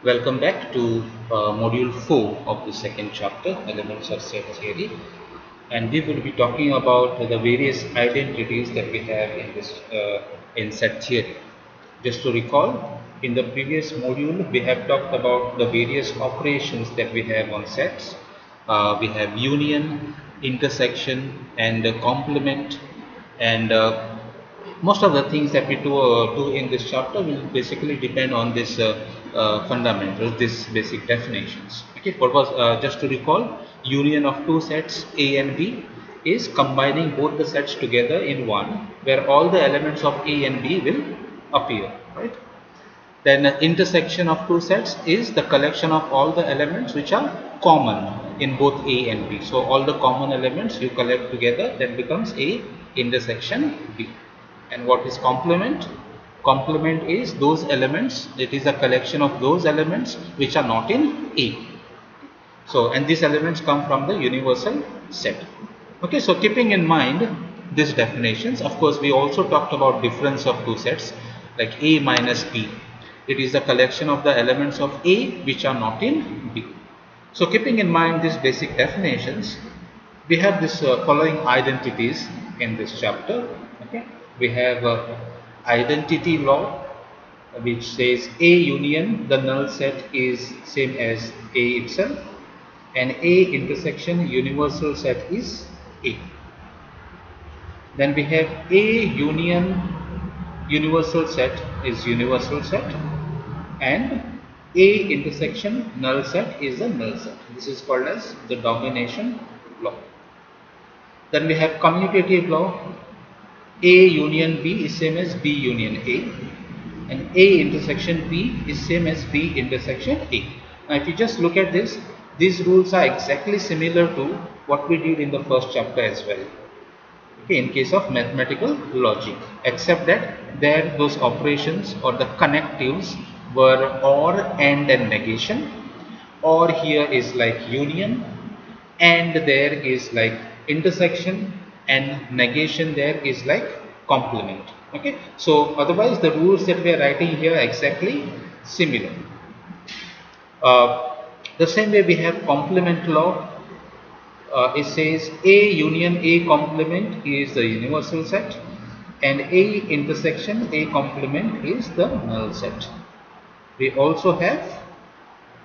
Welcome back to module 4 of the second chapter, Elements of Set Theory. And we will be talking about the various identities that we have in this in set theory. Just to recall, in the previous module, we have talked about the various operations that we have on sets. We have union, intersection, and complement, and most of the things that we do in this chapter will basically depend on this fundamentals, this basic definitions. Okay, what was just to recall, union of two sets A and B is combining both the sets together in one, where all the elements of A and B will appear, right? Then intersection of two sets is the collection of all the elements which are common in both A and B. So all the common elements you collect together, that becomes A intersection B. And what is complement? Complement is those elements, it is a collection of those elements which are not in A. So, and these elements come from the universal set. Okay, so keeping in mind these definitions, of course, we also talked about difference of two sets like A minus B. It is the collection of the elements of A which are not in B. So, keeping in mind these basic definitions, we have this following identities in this chapter. Okay, we have identity law, which says A union, the null set is same as A itself, and A intersection universal set is A. Then we have A union universal set is universal set, and A intersection null set is a null set. This is called as the domination law. Then we have commutative law. A union B is same as B union A, and A intersection B is same as B intersection A. Now if you just look at this, these rules are exactly similar to what we did in the first chapter as well. Okay, in case of mathematical logic, except that there those operations or the connectives were or, and negation. Or here is like union, and there is like intersection, and negation there is like complement. Okay, so otherwise the rules that we are writing here are exactly similar. The same way we have complement law. It says A union A complement is the universal set, and A intersection A complement is the null set. We also have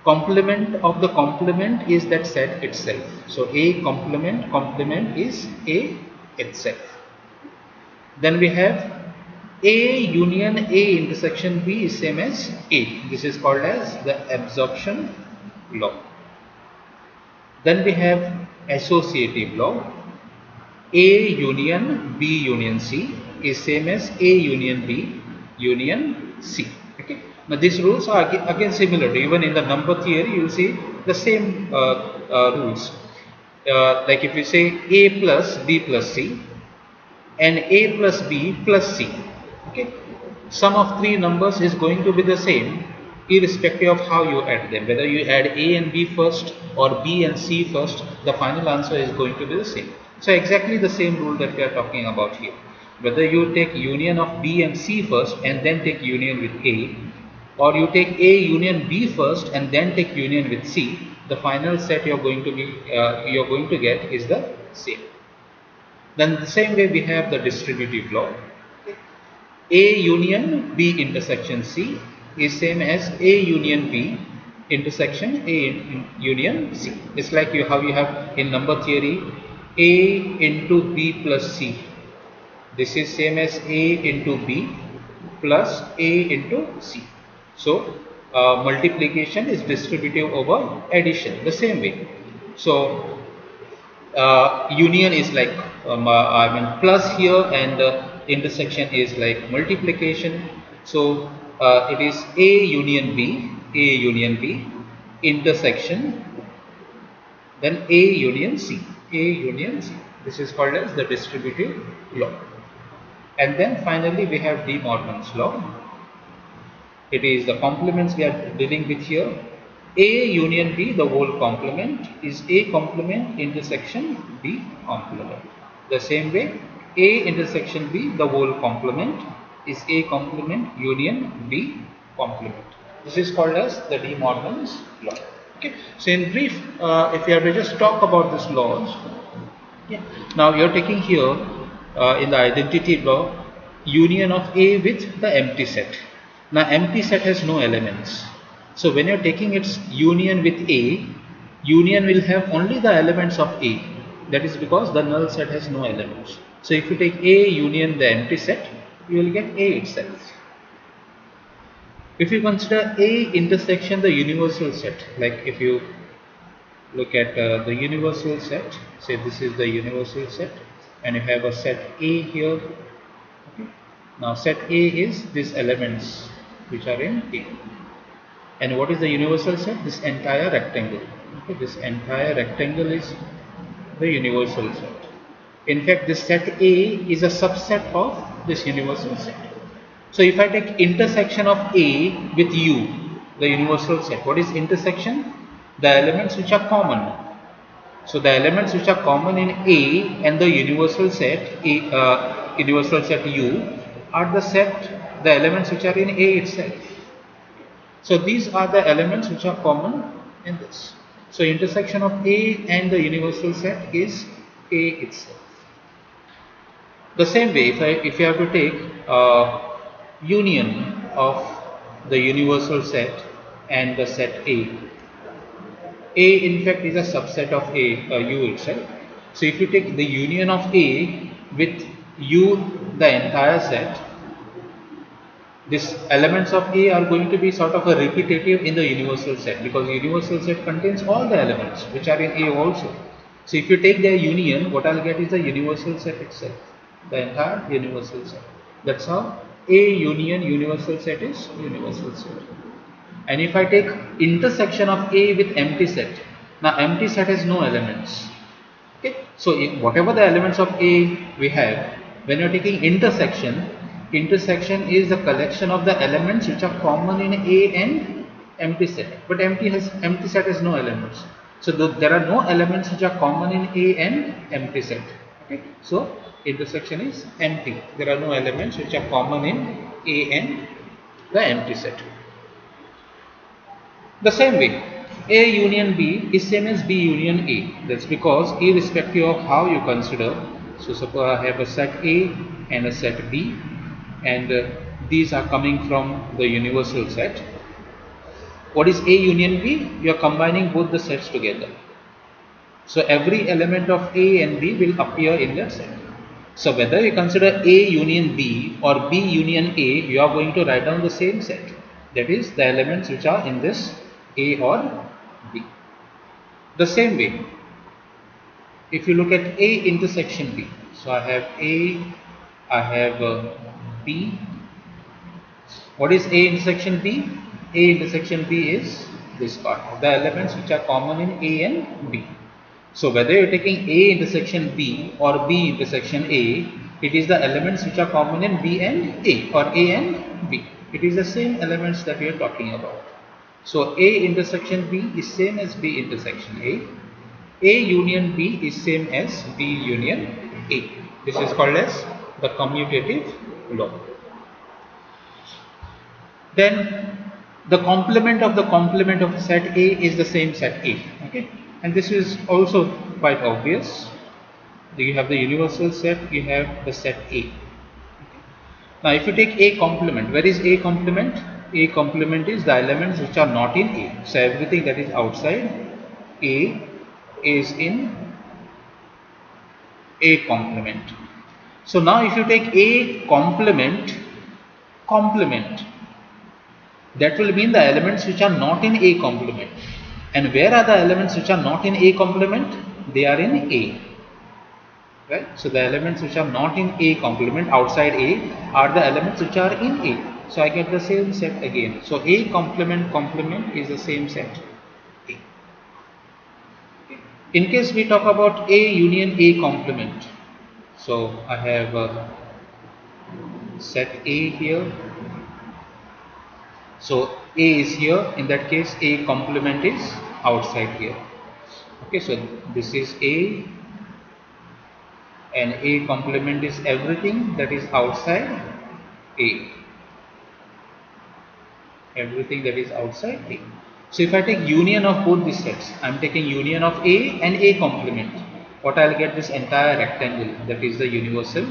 complement of the complement is that set itself. So A complement is A itself. Then we have A union A intersection B is same as A. This is called as the absorption law. Then we have associative law. A union B union C is same as A union B union C. Okay. Now these rules are again similar. Even in the number theory, you will see the same rules. Like if you say A plus B plus C and A plus B plus C. Okay. Sum of three numbers is going to be the same irrespective of how you add them. Whether you add A and B first or B and C first, the final answer is going to be the same. So exactly the same rule that we are talking about here. Whether you take union of B and C first and then take union with A, or you take A union B first and then take union with C, the final set you're going to get is the same. Then the same way we have the distributive law. A union B intersection C is same as A union B intersection A union C. It's like how you have in number theory A into B plus C. This is same as A into B plus A into C. So multiplication is distributive over addition, the same way. So union is like plus here, and intersection is like multiplication. So it is A union B intersection, then A union C. This is called as the distributive law. And then finally we have De Morgan's law. It is the complements we are dealing with here. A union B, the whole complement, is A complement intersection B complement. The same way, A intersection B, the whole complement, is A complement union B complement. This is called as the De Morgan's law. Okay. So in brief, if you have to just talk about this laws, okay. Now you are taking here in the identity law union of A with the empty set. Now empty set has no elements. So when you are taking its union with A, union will have only the elements of A. That is because the null set has no elements. So if you take A union the empty set, you will get A itself. If you consider A intersection the universal set, like if you look at the universal set, say this is the universal set, and you have a set A here. Okay. Now set A is these elements which are in A. And what is the universal set? This entire rectangle. Okay. This entire rectangle is the universal set. In fact, this set A is a subset of this universal set. So if I take intersection of A with U, the universal set, what is intersection? The elements which are common. So the elements which are common in A and the universal set universal set U are the elements which are in A itself. So these are the elements which are common in this. So intersection of A and the universal set is A itself. The same way, if you have to take union of the universal set and the set A. A in fact is a subset of U itself. So if you take the union of A with U, the entire set, these elements of A are going to be sort of a repetitive in the universal set, because universal set contains all the elements which are in A also. So if you take their union, what I'll get is the universal set itself, the entire universal set. That's how A union universal set is universal set. And if I take intersection of A with empty set, now empty set has no elements. Okay, so whatever the elements of A we have, when you are taking intersection, intersection is the collection of the elements which are common in A and empty set. But empty set has no elements. So there are no elements which are common in A and empty set. Okay, so intersection is empty. There are no elements which are common in A and the empty set. The same way, A union B is same as B union A. That's because irrespective of how you consider, so suppose I have a set A and a set B, and these are coming from the universal set. What is A union B? You are combining both the sets together. So every element of A and B will appear in that set. So whether you consider A union B or B union A, you are going to write down the same set. That is the elements which are in this A or B. The same way, if you look at A intersection B, so I have A, I have B. What is A intersection B? A intersection B is this part, the elements which are common in A and B. So whether you are taking A intersection B or B intersection A, it is the elements which are common in B and A, or A and B. It is the same elements that we are talking about. So A intersection B is same as B intersection A. A union B is same as B union A. This is called as the commutative law. Then the complement of set A is the same set A. Okay, and this is also quite obvious. You have the universal set, you have the set A. Okay. Now if you take A complement, where is A complement? A complement is the elements which are not in A. So everything that is outside A is in A complement. So now if you take A complement, that will mean the elements which are not in A complement. And where are the elements which are not in A complement? They are in A. Right? So the elements which are not in A complement, outside A, are the elements which are in A. So I get the same set again. So A complement is the same set A. In case we talk about A union A complement, so I have set A here. So A is here. In that case, A complement is outside here. Okay, so this is A, and A complement is everything that is outside A. everything that is outside A. So if I take union of both these sets, I am taking union of A and A complement. What I will get this entire rectangle, that is the universal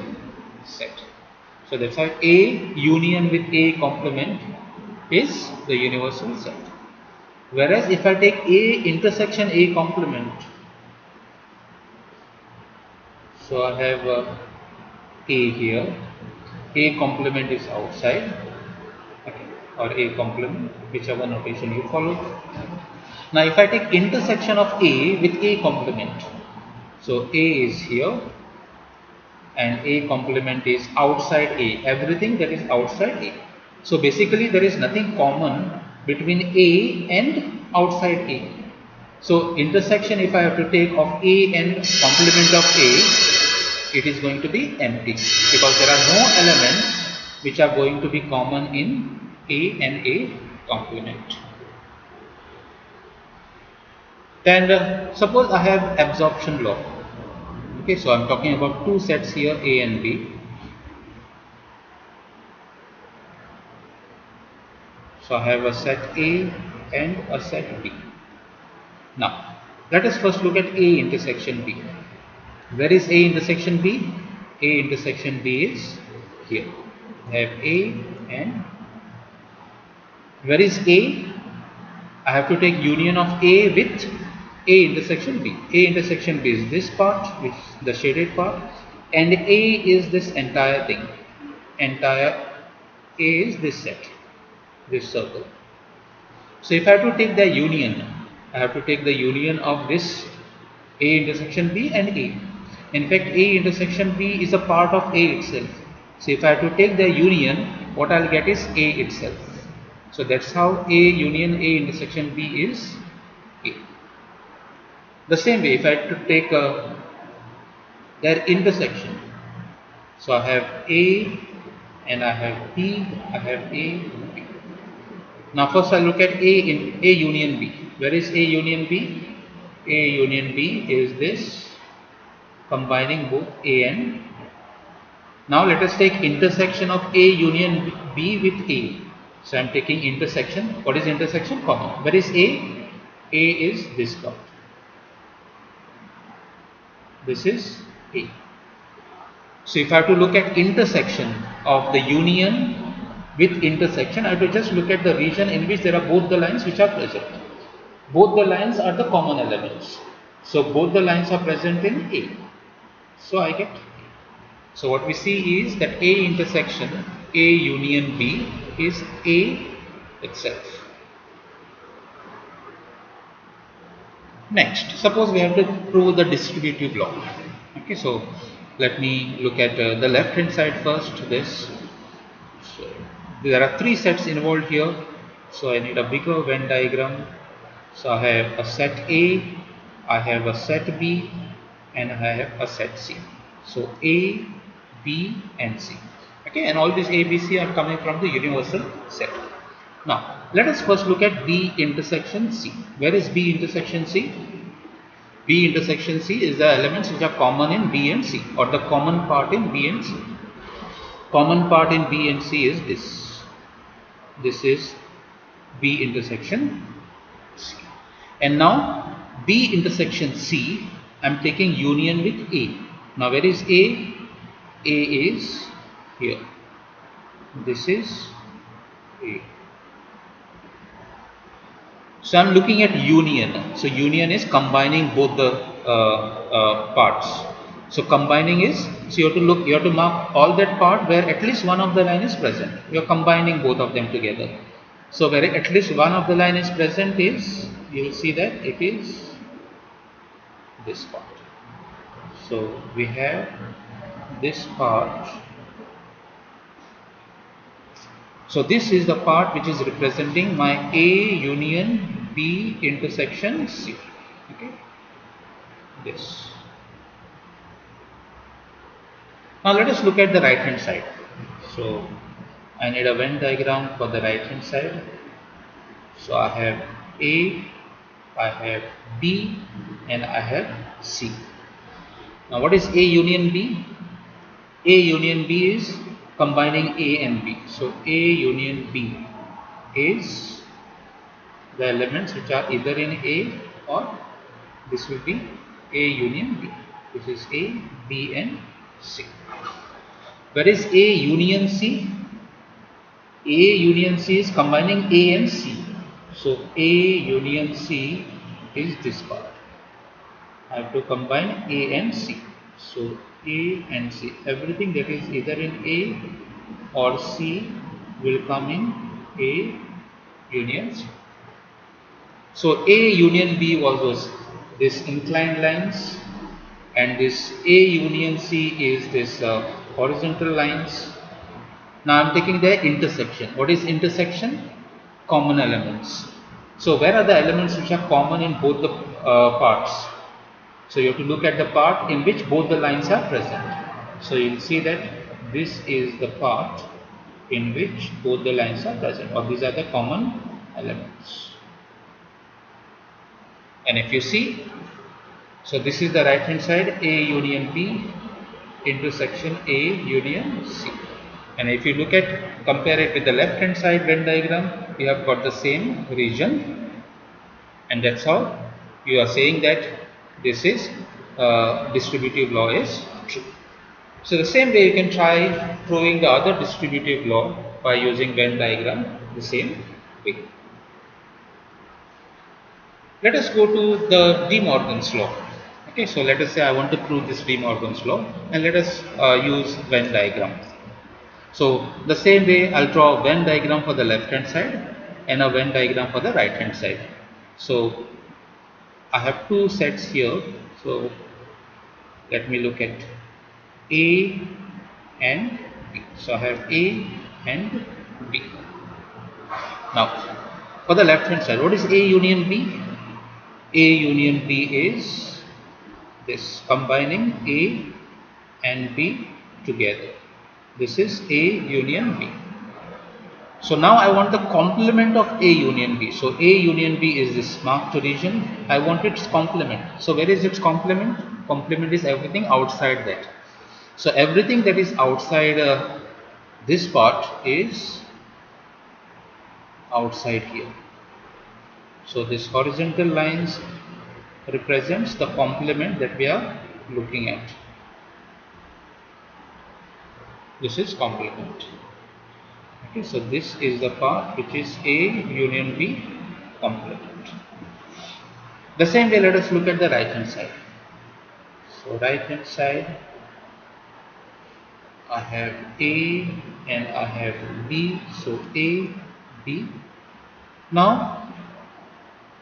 set. So that's why A union with A complement is the universal set. Whereas if I take A intersection A complement, so I have A here, A complement is outside, okay, or A complement, whichever notation you follow. Now if I take intersection of A with A complement, so A is here and A complement is outside A, everything that is outside A. So basically there is nothing common between A and outside A. So intersection, if I have to take of A and complement of A, it is going to be empty because there are no elements which are going to be common in A and A complement. And suppose I have absorption law. Okay, so I am talking about two sets here, A and B. So I have a set A and a set B. Now, let us first look at A intersection B. Where is A intersection B? A intersection B is here. I have A and where is A? I have to take union of A with A intersection B. A intersection B is this part, which is the shaded part, and A is this entire thing. Entire A is this set, this circle. So if I have to take the union, I have to take the union of this A intersection B and A. In fact, A intersection B is a part of A itself. So if I have to take the union, what I'll get is A itself. So that's how A union A intersection B is A. The same way, if I have to take their intersection, so I have A and I have B, I have A, B. Now first I look at A in A union B. Where is A union B? A union B is this, combining both A and B. Now let us take intersection of A union B with A. So I am taking intersection. What is intersection? Common. Where is A? A is this part. This is A. So if I have to look at intersection of the union with intersection, I have to just look at the region in which there are both the lines which are present. Both the lines are the common elements. So both the lines are present in A. So I get A. So what we see is that A intersection A union B is A itself. Next, suppose we have to prove the distributive law. Okay, so let me look at the left hand side first. This. So there are three sets involved here. So I need a bigger Venn diagram. So I have a set A, I have a set B, and I have a set C. So A, B, and C. Okay, and all these A, B, C are coming from the universal set. Now, let us first look at B intersection C. Where is B intersection C? B intersection C is the elements which are common in B and C, or the common part in B and C. Common part in B and C is this. This is B intersection C. And now B intersection C, I am taking union with A. Now where is A? A is here. This is A. So I am looking at union. So union is combining both the parts. So combining is, so you have to mark all that part where at least one of the line is present. You are combining both of them together. So where at least one of the line is present is, you will see that it is this part. So we have this part. So this is the part which is representing my A union B intersection C. Okay, this. Now let us look at the right hand side. So I need a Venn diagram for the right hand side. So I have A, I have B, and I have C. Now what is A union B? A union B is combining A and B. So A union B. is the elements which are either in A, or this will be A union B. This is A, B and C. Whereas A union C, A union C is combining A and C. So A union C is this part. I have to combine A and C. So A and C, everything that is either in A or C will come in A union C. So A union B was this inclined lines, and this A union C is this horizontal lines. Now I am taking the intersection. What is intersection? Common elements. So where are the elements which are common in both the parts? So you have to look at the part in which both the lines are present. So you will see that this is the part in which both the lines are present, or these are the common elements. And if you see, so this is the right hand side, A union B intersection A union C. And if you look at, compare it with the left hand side Venn diagram, you have got the same region, and that's how you are saying that this is distributive law is true. So the same way you can try proving the other distributive law by using Venn diagram the same way. Let us go to the De Morgan's law. Okay, so let us say I want to prove this De Morgan's law, and let us use Venn diagram. So the same way I'll draw a Venn diagram for the left hand side and a Venn diagram for the right hand side. So I have two sets here. So let me look at A and B. So I have A and B. Now for the left hand side, what is A union B? A union B is this, combining A and B together. This is A union B. So now I want the complement of A union B. So A union B is this marked region. I want its complement. So where is its complement? Complement is everything outside that. So everything that is outside this part is outside here. So this horizontal lines represents the complement that we are looking at. This is complement. Okay, so this is the part which is A union B complement. The same way, let us look at the right hand side. So right hand side, I have A and I have B. So A, B. Now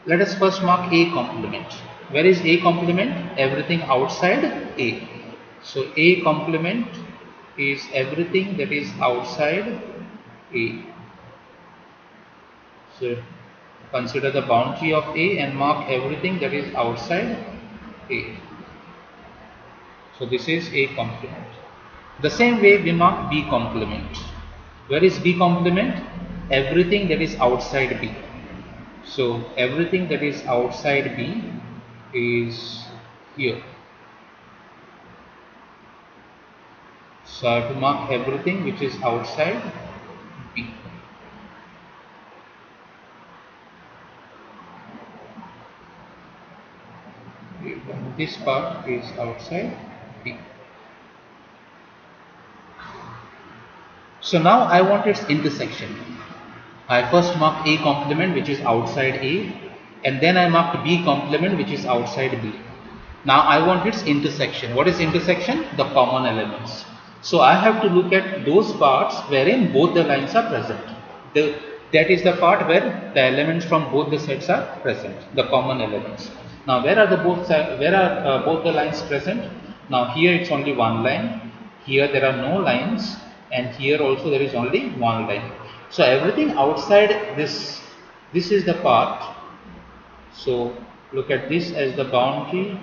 let us first mark A complement. Where is A complement? Everything outside A. So A complement is everything that is outside A. So consider the boundary of A and mark everything that is outside A. So this is A complement. The same way we mark B complement. Where is B complement? Everything that is outside B. So everything that is outside B is here. So I have to mark everything which is outside B. This part is outside B. So now I want its intersection. I first mark A complement which is outside A, and then I mark B complement which is outside B. Now I want its intersection. What is intersection? The common elements. So I have to look at those parts wherein both the lines are present. That is the part where the elements from both the sets are present, the common elements. Now where are both the lines present? Now here it's only one line, here there are no lines, and here also there is only one line. So everything outside this is the part. So look at this as the boundary,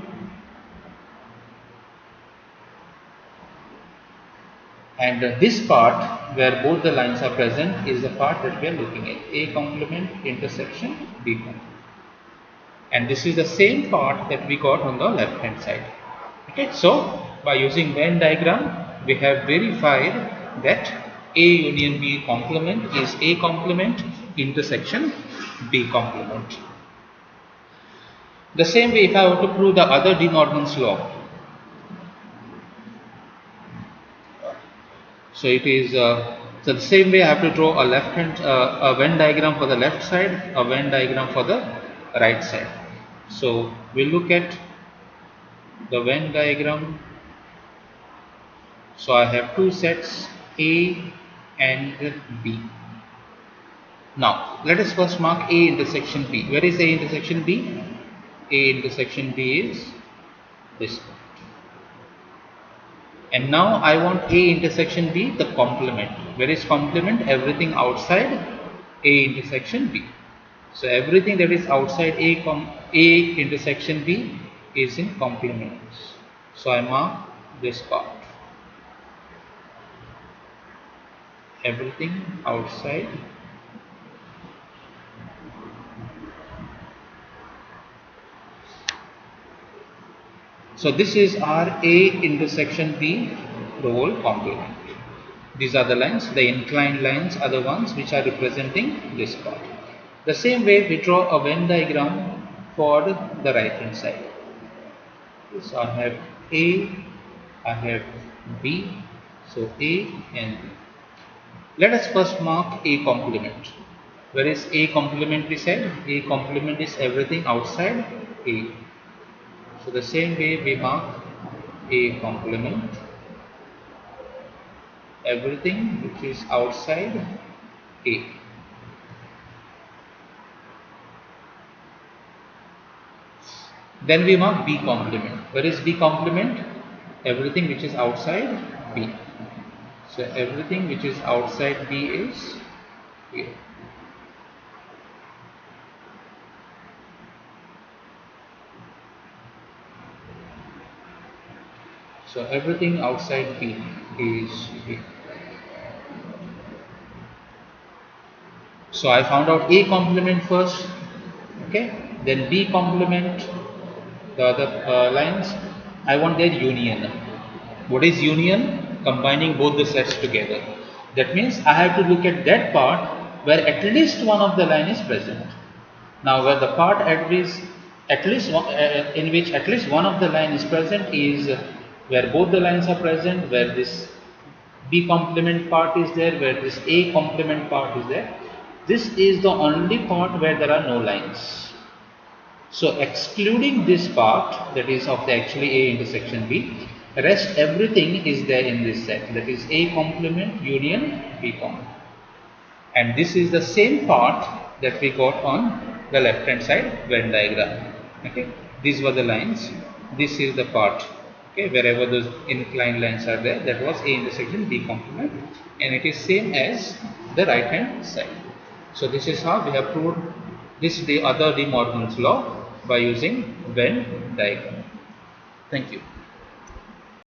and this part where both the lines are present is the part that we are looking at, A complement intersection B complement. And this is the same part that we got on the left hand side. Okay, so by using Venn diagram we have verified that A union B complement is A complement intersection B complement. The same way, if I were to prove the other De Morgan's law, so it is so the same way I have to draw a left hand a Venn diagram for the left side, a Venn diagram for the right side. So we look at the Venn diagram. So I have two sets A and B. Now let us first mark A intersection B. Where is A intersection B? A intersection B is this one. And now I want A intersection B, the complement. Where is complement? Everything outside A intersection B. So everything that is outside A intersection B is in complement. So I mark this part. Everything outside so this is our A intersection B, the whole complement. These are the lines, the inclined lines are the ones which are representing this part. The same way we draw a Venn diagram for the right hand side. So I have A, I have B, so A and B. Let us first mark A complement. Where is A complement we said? A complement is everything outside A. So the same way we mark A complement, everything which is outside A. Then we mark B complement. Where is B complement? Everything which is outside B. So everything which is outside B is here. So everything outside B is here. So I found out A complement first, okay, then B complement, the other lines. I want their union. What is union? Combining both the sets together. That means I have to look at that part where at least one of the line is present. Now where the part in which at least one of the line is present is where both the lines are present, where this B complement part is there, where this A complement part is there. This is the only part where there are no lines. So excluding this part, that is of the actually A intersection B, rest everything is there in this set, that is A complement union B complement. And this is the same part that we got on the left hand side Venn diagram. Okay, these were the lines, this is the part, okay, wherever those inclined lines are there, that was A intersection B complement, and it is same as the right hand side. So this is how we have proved this the other De Morgan's law by using Venn diagram. Thank you.